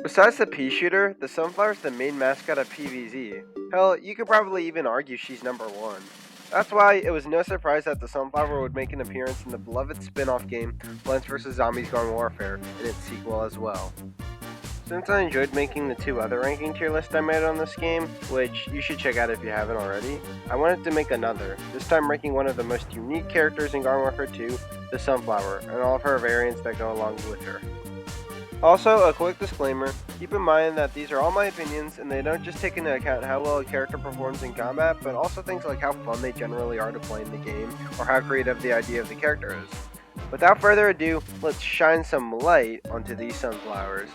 Besides the pea shooter, the sunflower's the main mascot of PvZ. Hell, you could probably even argue she's number one. That's why it was no surprise that the sunflower would make an appearance in the beloved spin-off game Plants vs. Zombies Garden Warfare and its sequel as well. Since I enjoyed making the two other ranking tier lists I made on this game, which you should check out if you haven't already, I wanted to make another, this time ranking one of the most unique characters in Garden Warfare 2, the Sunflower, and all of her variants that go along with her. Also, a quick disclaimer, keep in mind that these are all my opinions and they don't just take into account how well a character performs in combat, but also things like how fun they generally are to play in the game, or how creative the idea of the character is. Without further ado, let's shine some light onto these sunflowers.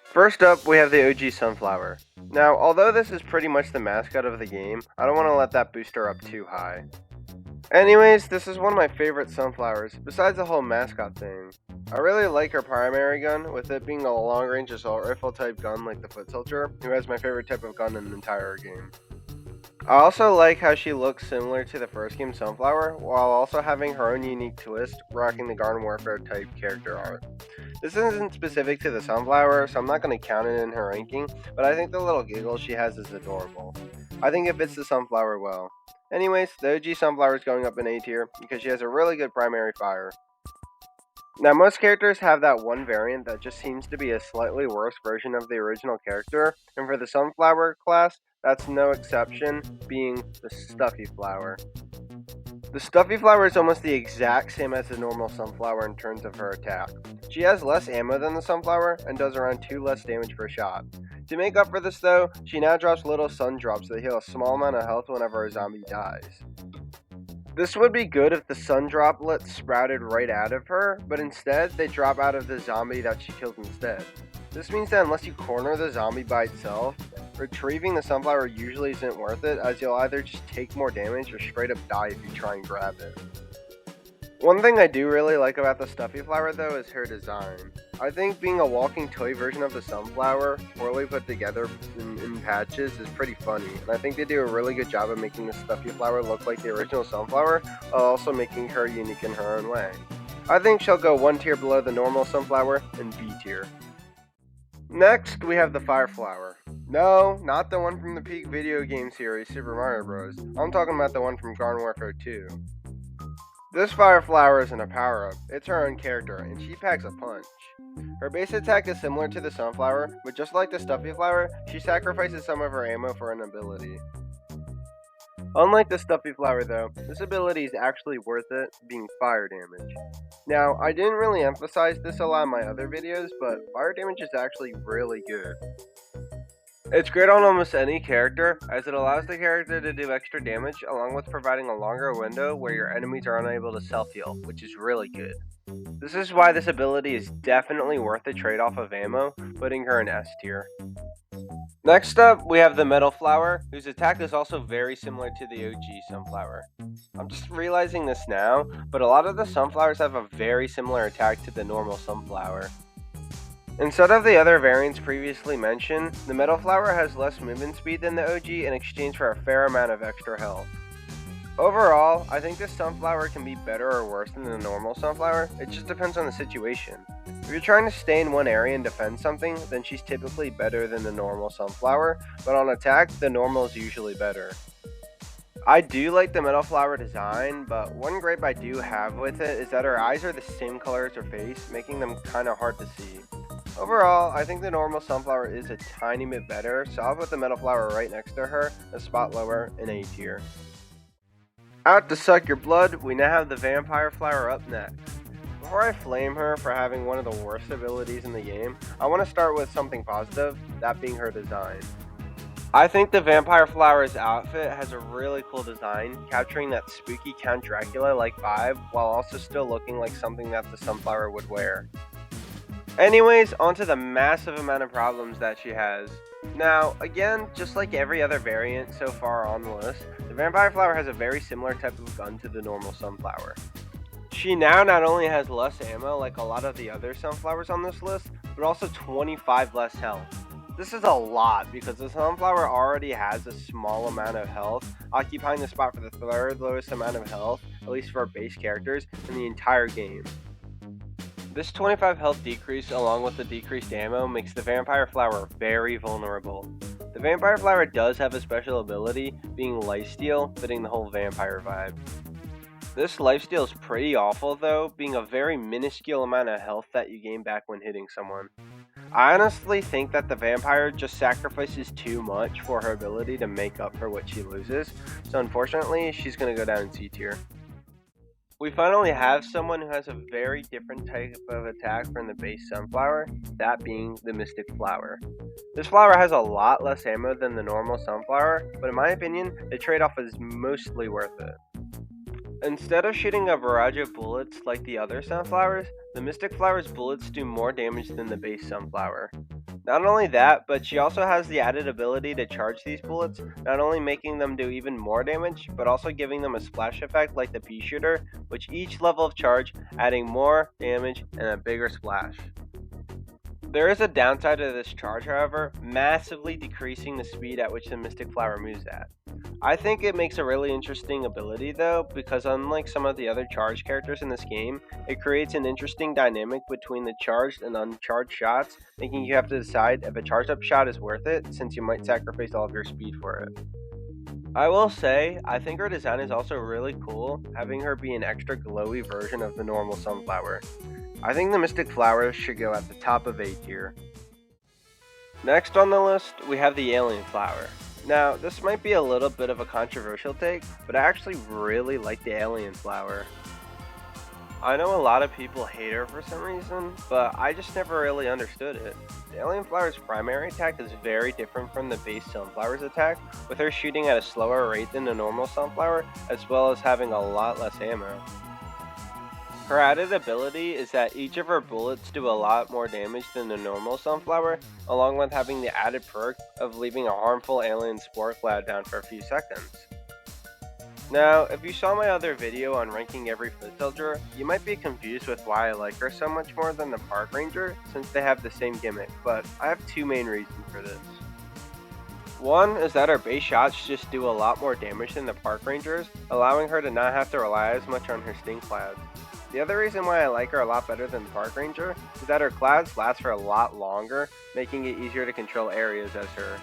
First up, we have the OG Sunflower. Now, although this is pretty much the mascot of the game, I don't want to let that boost her up too high. Anyways, this is one of my favorite sunflowers, besides the whole mascot thing. I really like her primary gun, with it being a long-range assault rifle type gun like the Foot Soldier, who has my favorite type of gun in the entire game. I also like how she looks similar to the first game Sunflower, while also having her own unique twist, rocking the Garden Warfare type character art. This isn't specific to the Sunflower, so I'm not going to count it in her ranking, but I think the little giggle she has is adorable. I think it fits the Sunflower well. Anyways, the OG Sunflower is going up in A tier, because she has a really good primary fire. Now, most characters have that one variant that just seems to be a slightly worse version of the original character, and for the Sunflower class, that's no exception, being the Stuffy Flower. The Stuffy Flower is almost the exact same as the normal Sunflower in terms of her attack. She has less ammo than the Sunflower, and does around 2 less damage per shot. To make up for this though, she now drops little sun drops that heal a small amount of health whenever a zombie dies. This would be good if the sun droplets sprouted right out of her, but instead they drop out of the zombie that she kills instead. This means that unless you corner the zombie by itself, retrieving the sunflower usually isn't worth it, as you'll either just take more damage or straight up die if you try and grab it. One thing I do really like about the Stuffy Flower though is her design. I think being a walking toy version of the sunflower, poorly put together in patches, is pretty funny, and I think they do a really good job of making the Stuffy Flower look like the original sunflower, while also making her unique in her own way. I think she'll go one tier below the normal sunflower in B tier. Next, we have the Fireflower. No, not the one from the peak video game series Super Mario Bros. I'm talking about the one from Garden Warfare 2. This Fireflower isn't a power-up, it's her own character, and she packs a punch. Her base attack is similar to the Sunflower, but just like the Stuffy Flower, she sacrifices some of her ammo for an ability. Unlike the Stuffy Flower though, this ability is actually worth it, being fire damage. Now, I didn't really emphasize this a lot in my other videos, but fire damage is actually really good. It's great on almost any character, as it allows the character to do extra damage, along with providing a longer window where your enemies are unable to self-heal, which is really good. This is why this ability is definitely worth the trade-off of ammo, putting her in S tier. Next up, we have the Metal Flower, whose attack is also very similar to the OG Sunflower. I'm just realizing this now, but a lot of the Sunflowers have a very similar attack to the normal Sunflower. Instead of the other variants previously mentioned, the Metal Flower has less movement speed than the OG in exchange for a fair amount of extra health. Overall, I think this Sunflower can be better or worse than the normal Sunflower, it just depends on the situation. If you're trying to stay in one area and defend something, then she's typically better than the normal Sunflower, but on attack, the normal is usually better. I do like the Metal Flower design, but one gripe I do have with it is that her eyes are the same color as her face, making them kinda hard to see. Overall, I think the normal Sunflower is a tiny bit better, so I'll put the Metal Flower right next to her, a spot lower in A tier. Out to suck your blood, we now have the Vampire Flower up next. Before I flame her for having one of the worst abilities in the game, I want to start with something positive, that being her design. I think the Vampire Flower's outfit has a really cool design, capturing that spooky Count Dracula-like vibe, while also still looking like something that the Sunflower would wear. Anyways, onto the massive amount of problems that she has. Now, again, just like every other variant so far on the list, the Vampire Flower has a very similar type of gun to the normal Sunflower. She now not only has less ammo like a lot of the other Sunflowers on this list, but also 25 less health. This is a lot because the Sunflower already has a small amount of health, occupying the spot for the third lowest amount of health, at least for base characters, in the entire game. This 25 health decrease along with the decreased ammo makes the Vampire Flower very vulnerable. The Vampire Flower does have a special ability, being Lifesteal, fitting the whole vampire vibe. This lifesteal is pretty awful though, being a very minuscule amount of health that you gain back when hitting someone. I honestly think that the vampire just sacrifices too much for her ability to make up for what she loses, so unfortunately she's going to go down in C tier. We finally have someone who has a very different type of attack from the base Sunflower, that being the Mystic Flower. This flower has a lot less ammo than the normal Sunflower, but in my opinion, the trade-off is mostly worth it. Instead of shooting a barrage of bullets like the other Sunflowers, the Mystic Flower's bullets do more damage than the base Sunflower. Not only that, but she also has the added ability to charge these bullets, not only making them do even more damage, but also giving them a splash effect like the pea shooter, which each level of charge adding more damage and a bigger splash. There is a downside to this charge, however, massively decreasing the speed at which the Mystic Flower moves at. I think it makes a really interesting ability though, because unlike some of the other charged characters in this game, it creates an interesting dynamic between the charged and uncharged shots, making you have to decide if a charged up shot is worth it, since you might sacrifice all of your speed for it. I will say, I think her design is also really cool, having her be an extra glowy version of the normal Sunflower. I think the Mystic Flower should go at the top of A tier. Next on the list, we have the Alien Flower. Now, this might be a little bit of a controversial take, but I actually really like the Alien Flower. I know a lot of people hate her for some reason, but I just never really understood it. The Alien Flower's primary attack is very different from the base Sunflower's attack, with her shooting at a slower rate than the normal Sunflower, as well as having a lot less ammo. Her added ability is that each of her bullets do a lot more damage than the normal Sunflower, along with having the added perk of leaving a harmful alien spore cloud down for a few seconds. Now, if you saw my other video on ranking every foot soldier, you might be confused with why I like her so much more than the Park Ranger, since they have the same gimmick, but I have two main reasons for this. One is that her base shots just do a lot more damage than the Park Rangers, allowing her to not have to rely as much on her stink clouds. The other reason why I like her a lot better than the Park Ranger is that her clouds last for a lot longer, making it easier to control areas as her.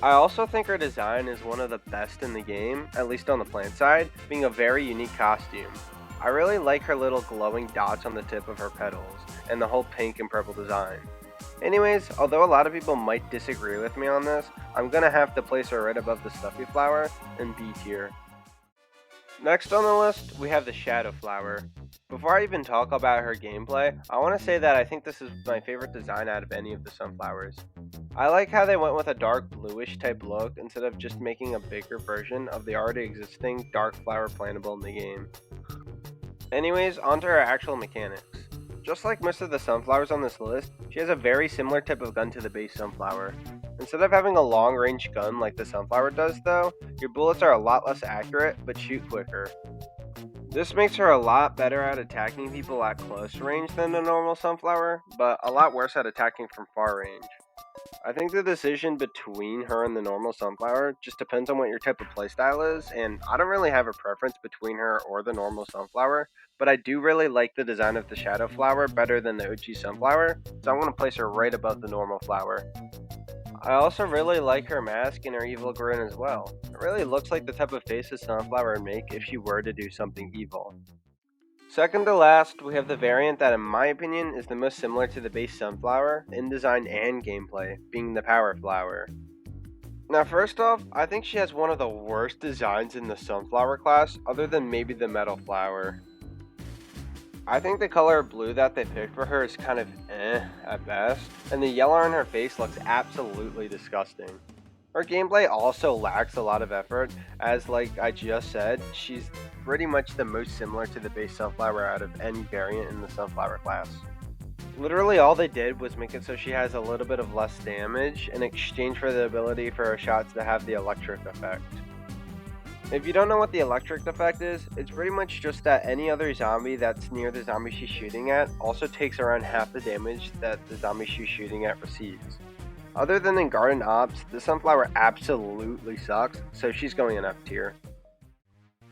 I also think her design is one of the best in the game, at least on the plant side, being a very unique costume. I really like her little glowing dots on the tip of her petals, and the whole pink and purple design. Anyways, although a lot of people might disagree with me on this, I'm gonna have to place her right above the Stuffy Flower in B tier. Next on the list, we have the Shadow Flower. Before I even talk about her gameplay, I want to say that I think this is my favorite design out of any of the Sunflowers. I like how they went with a dark bluish type look instead of just making a bigger version of the already existing dark flower plantable in the game. Anyways, onto her actual mechanics. Just like most of the Sunflowers on this list, she has a very similar type of gun to the base Sunflower. Instead of having a long-range gun like the Sunflower does though, your bullets are a lot less accurate, but shoot quicker. This makes her a lot better at attacking people at close range than the normal Sunflower, but a lot worse at attacking from far range. I think the decision between her and the normal Sunflower just depends on what your type of playstyle is, and I don't really have a preference between her or the normal Sunflower, but I do really like the design of the Shadow Flower better than the OG Sunflower, so I want to place her right above the normal flower. I also really like her mask and her evil grin as well. It really looks like the type of face a Sunflower would make if she were to do something evil. Second to last, we have the variant that in my opinion is the most similar to the base Sunflower in design and gameplay, being the Power Flower. Now first off, I think she has one of the worst designs in the Sunflower class, other than maybe the Metal Flower. I think the color blue that they picked for her is kind of at best, and the yellow on her face looks absolutely disgusting. Her gameplay also lacks a lot of effort, as like I just said, she's pretty much the most similar to the base Sunflower out of any variant in the Sunflower class. Literally all they did was make it so she has a little bit of less damage in exchange for the ability for her shots to have the electric effect. If you don't know what the electric effect is, it's pretty much just that any other zombie that's near the zombie she's shooting at also takes around half the damage that the zombie she's shooting at receives. Other than in Garden Ops, the Sunflower absolutely sucks, so she's going in F tier.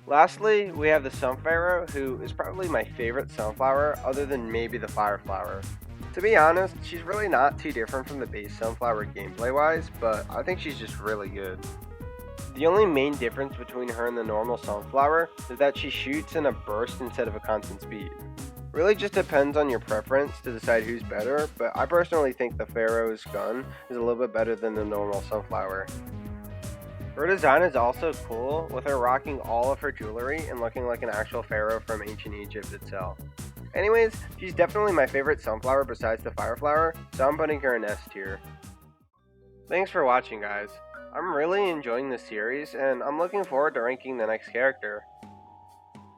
Lastly, we have the Pharaoh, who is probably my favorite sunflower other than maybe the Fireflower. To be honest, she's really not too different from the base sunflower gameplay wise, but I think she's just really good. The only main difference between her and the normal sunflower is that she shoots in a burst instead of a constant speed. Really just depends on your preference to decide who's better, but I personally think the Pharaoh's gun is a little bit better than the normal sunflower. Her design is also cool, with her rocking all of her jewelry and looking like an actual pharaoh from ancient Egypt itself. Anyways, she's definitely my favorite sunflower besides the Fireflower, so I'm putting her in S tier. Thanks for watching, guys. I'm really enjoying this series, and I'm looking forward to ranking the next character.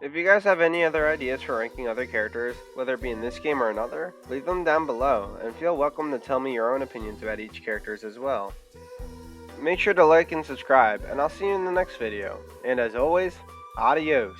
If you guys have any other ideas for ranking other characters, whether it be in this game or another, leave them down below, and feel welcome to tell me your own opinions about each characters as well. Make sure to like and subscribe, and I'll see you in the next video. And as always, adios.